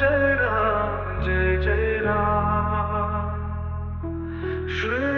Shri Ram, Jai Ram, Jai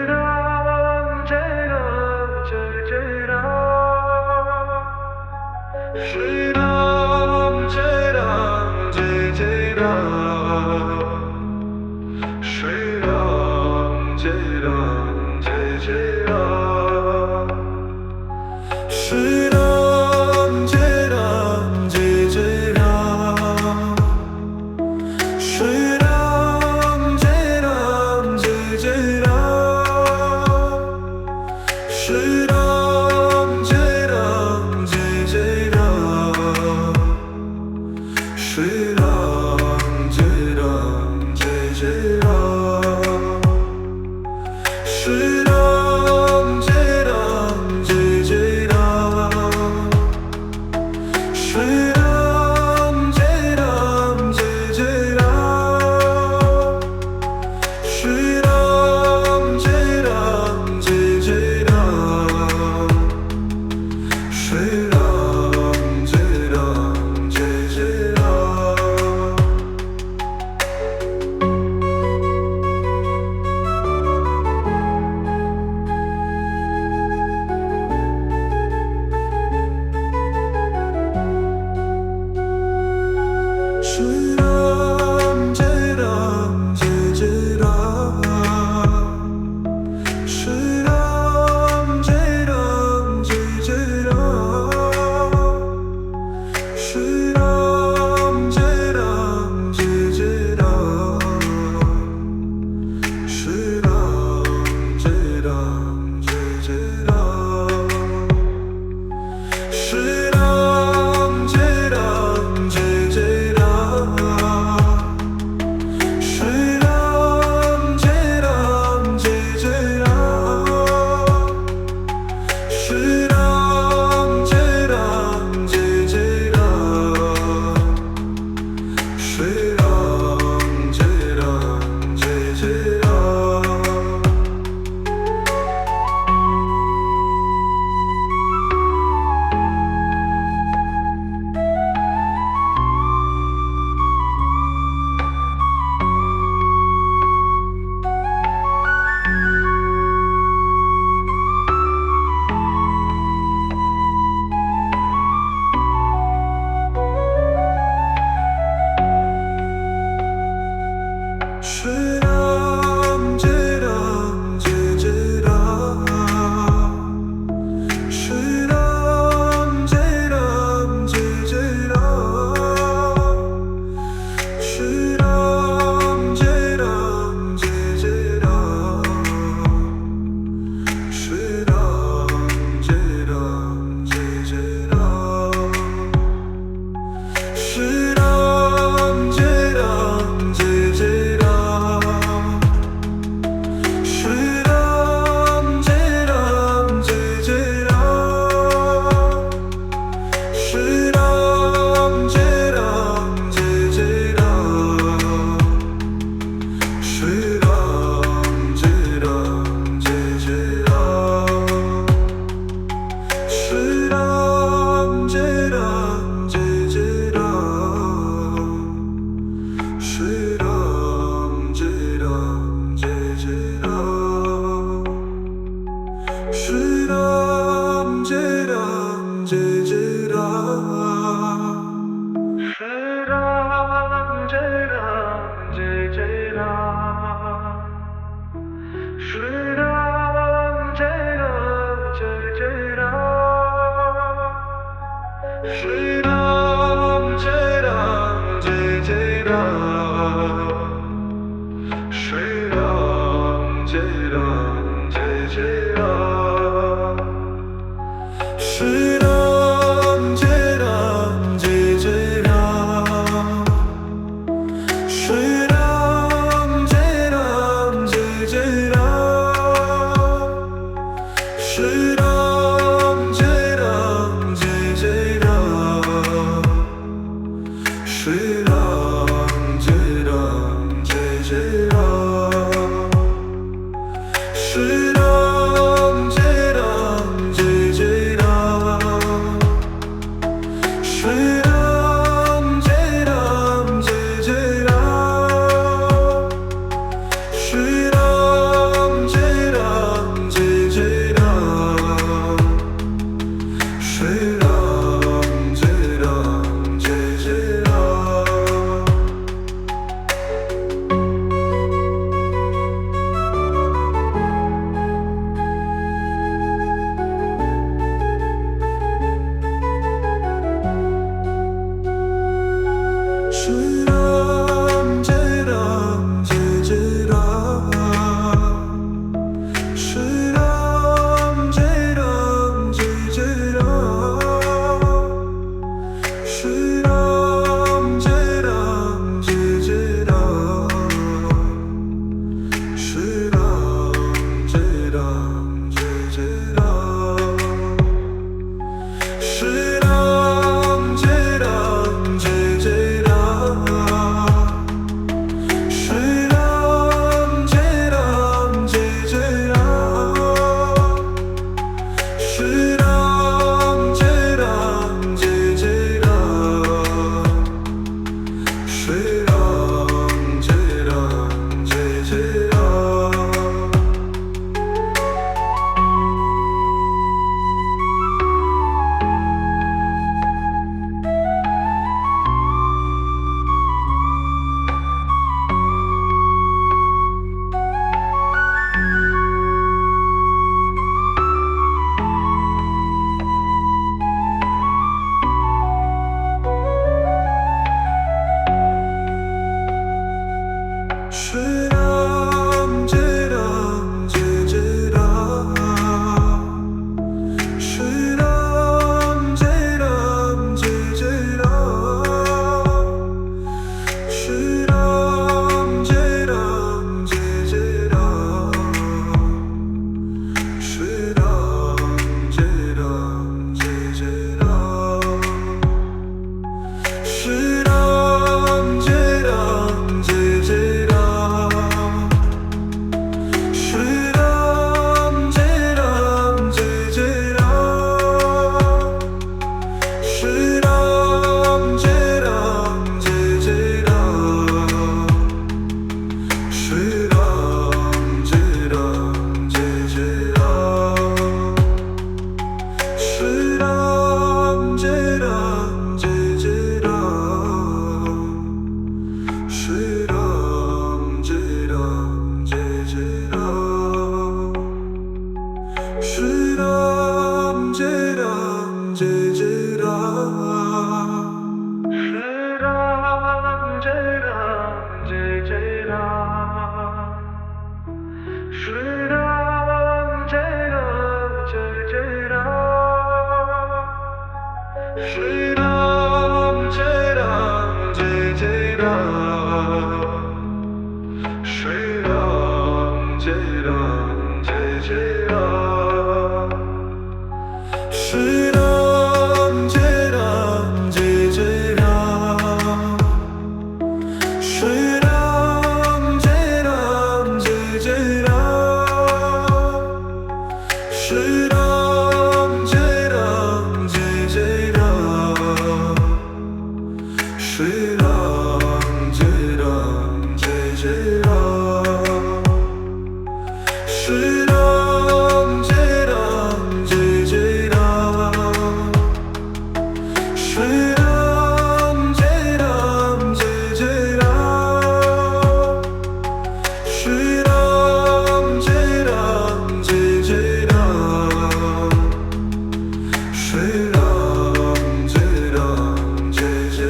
Jai 是让接让接接让，是让接让接接让，是让接让接接让，是让接让接接让，是让接让接接让，是让接让接接让，是让接让接接让，是让接让接接让。是让接让接接让，是让接让接接让，是让接让接接让，是让接让接接让，是让接让接接让。是让接让接接让，是让接让接接让，是让接让接接让，是让接让接接让，是让接让接接让，是让接让接接让，是让接让接接让，是让接让接接让，是让接让接接让，是让接让接接让，是让接让接接让，是让接让接接让，是让接让接接让，是让接让接接让，是让接让接接让，是让接让接接让，是让接让接接让，是让接让接接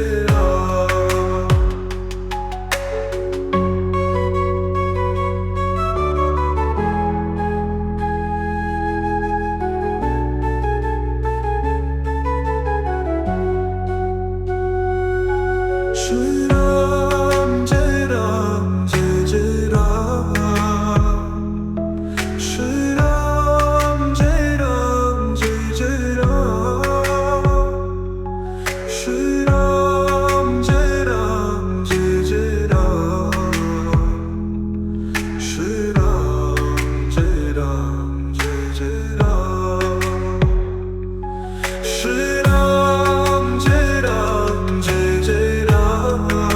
让。是让接让接接让，是让接让接接让，是让接让接接让，是让接让接接让，是让接让接接让。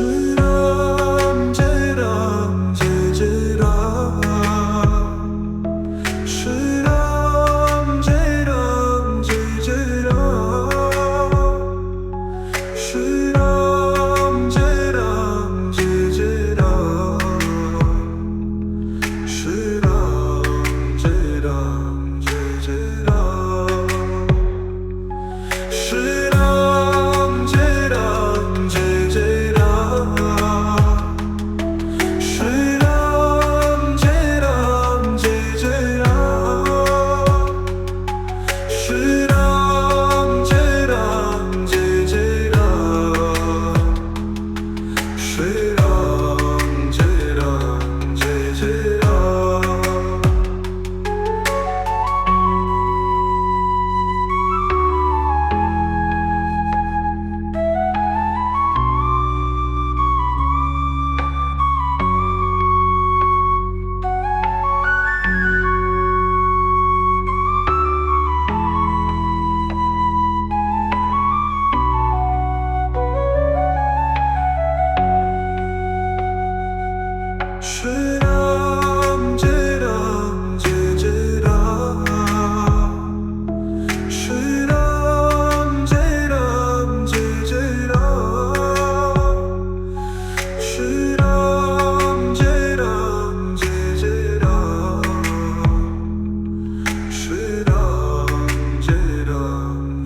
是让接让接接让，是让接让接接让，是让接让接接让，是让接让接接让。是让接让接接让，是让接让接接让，是让接让接接让，是让接让接接让。是让接让接接让，是让接让接接让，是让接让接接让，是让接让接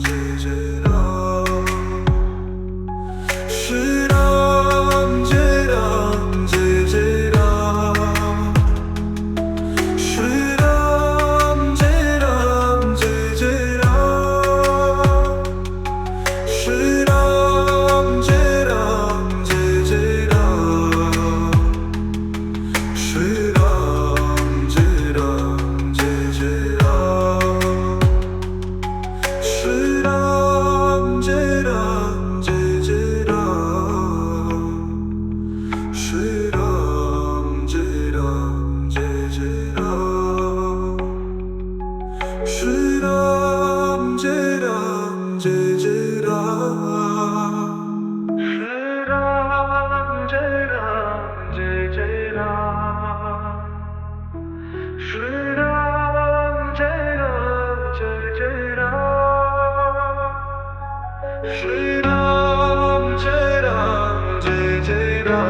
接让，是让接让接接让。是让接让接接让，是让接让接接让，是让接让接接让，是让接让接接让，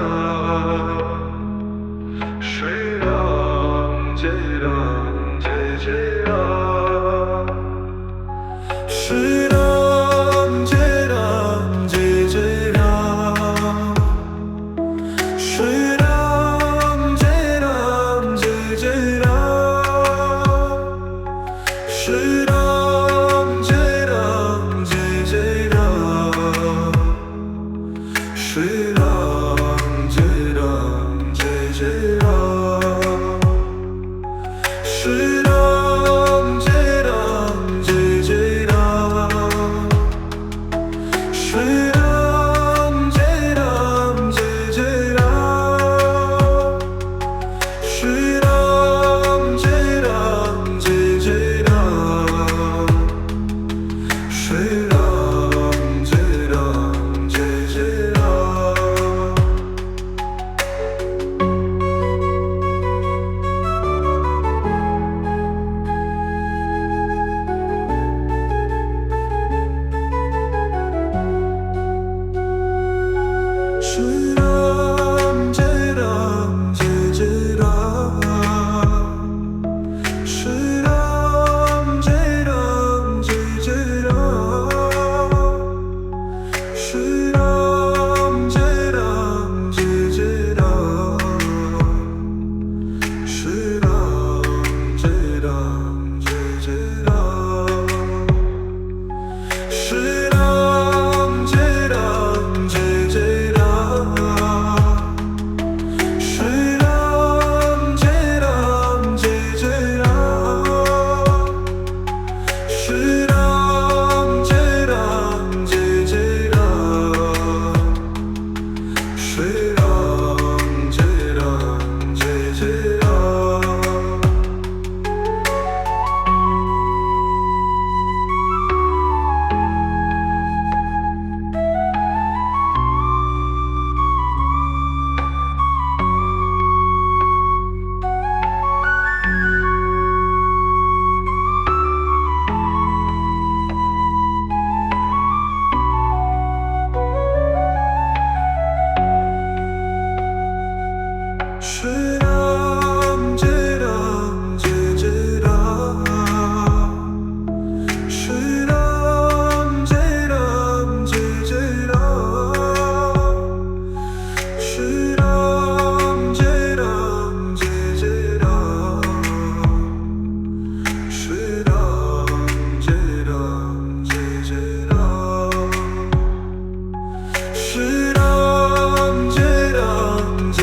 是让接让接接让，是让接让接接让，是让接让接接让，是让接让接接让，是让接让接接让，是让接让接接让，是让接让接接让，是让接让接接让，是让接让接接让，是让接让接接让，是让接让接接让，是让接让接接让，是让接让接接让，是让接让接接让。是让接让接接让，是让接让接接让，是让接让接接让，是让接让接接让，是让接让接接让。是让接让接接让，是让接让接接让，是让接让接接让。是让知让知知让，是让知让知知让，是让知让知知让，是让知让知知让，是让知让知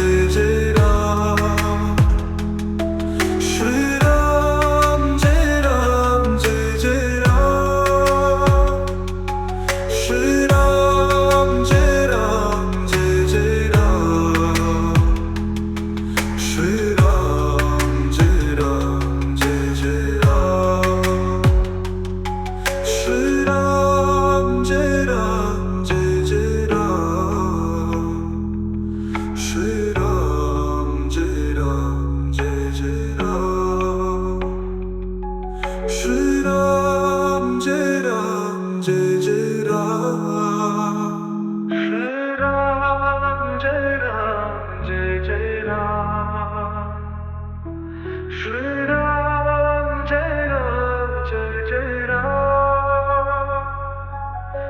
知让。是让知让知知让，是让知让知知让，是让知让知知让，是让知让知知让，是让知让知知让。是让知让知知让，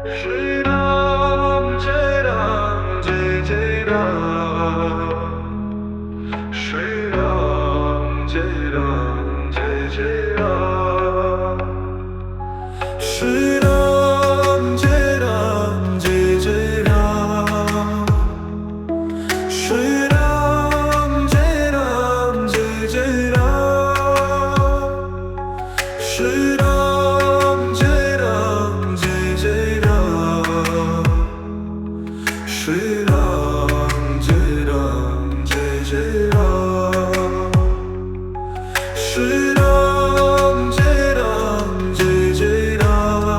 是让知让知知让，是让知让知知让，是让知让知知让，是让知让知知让。是让知让知知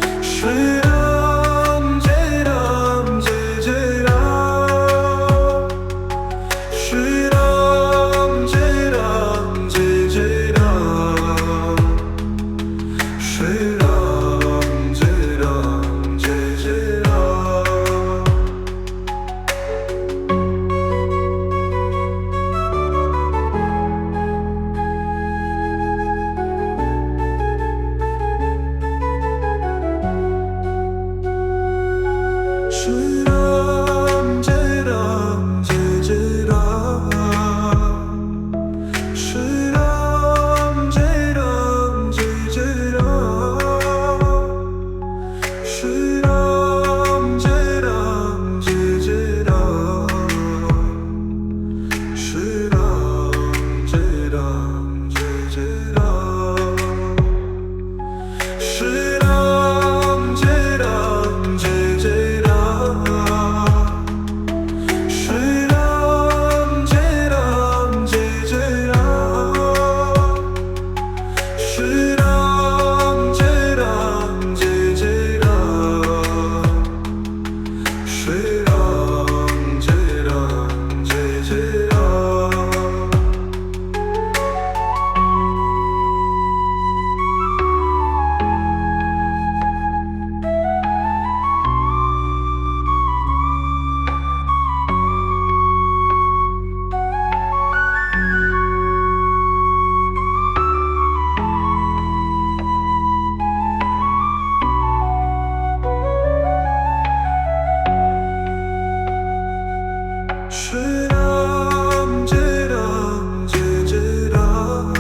让，是让知让知知让，是让知让知知让。是让知让知知让，是让知让知知让，是让知让知知让，是让知让知知让，是让知让知知让。是让知让知知让，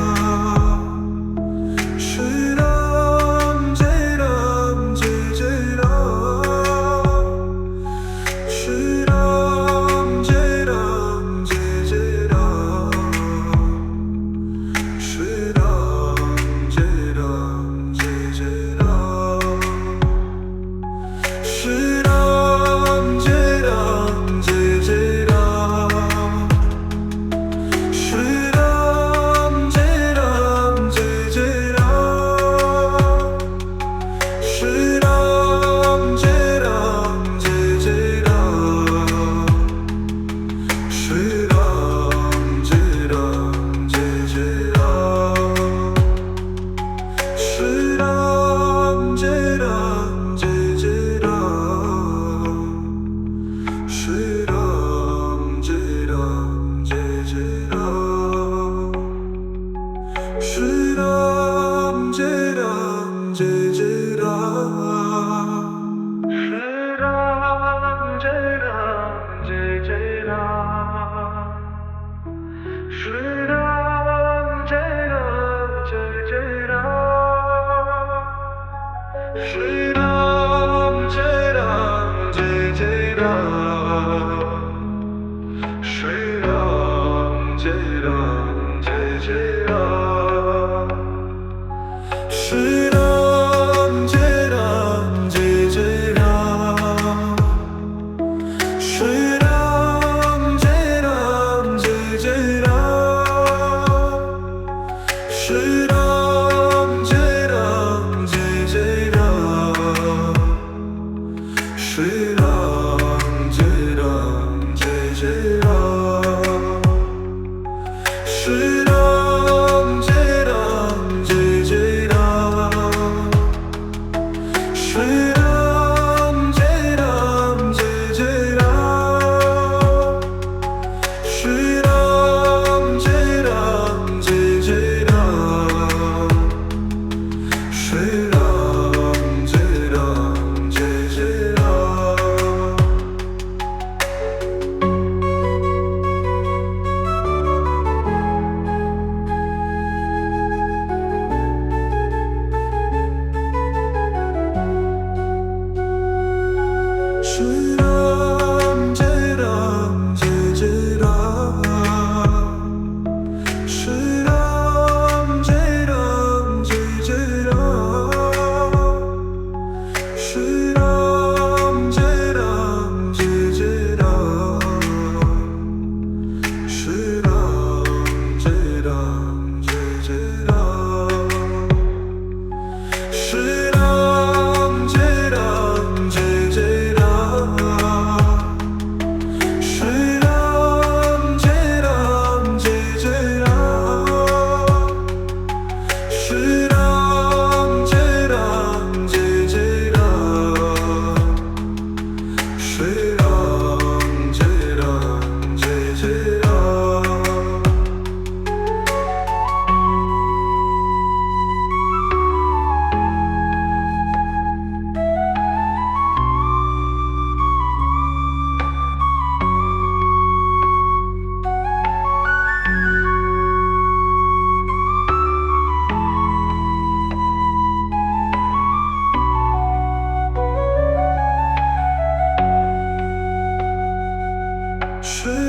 是让知让知知让，是让知让知知让，是让知让知知让，是让知让知知让。是让知 Shri Ram, Jai Ram, Jai Jai Ram. Shri Ram, Jai Ram, Jai Jai Ram. Shri Ram, Jai Ram, Jai Jai Ram. Shri Ram, Jai Ram, Jai Jai Ram. Shri Ram, Jai Ram, Jai Jai Ram. Shri Ram, Jai Ram, Jai Jai Ram. Shri Ram, Jai Ram, Jai Jai Ram. Shri Ram, Jai Ram, Jai Jai Ram. Shri Ram, Jai Ram, Jai Jai Ram. Shri Ram, Jai Ram, Jai Jai Ram. Shri Ram, Jai Ram, Jai Jai Ram. Shri Ram, Jai Ram, Jai Jai Ram. Shri Ram, Jai Ram, Jai Jai Ram. Shri Ram, Jai Ram, Jai Jai Ram. Shri Ram, Jai Ram, Jai Jai Ram. Shri Ram, Jai Ram, Jai Jai Ram. Shri Ram, Jai Ram, Jai Jai Ram. Shri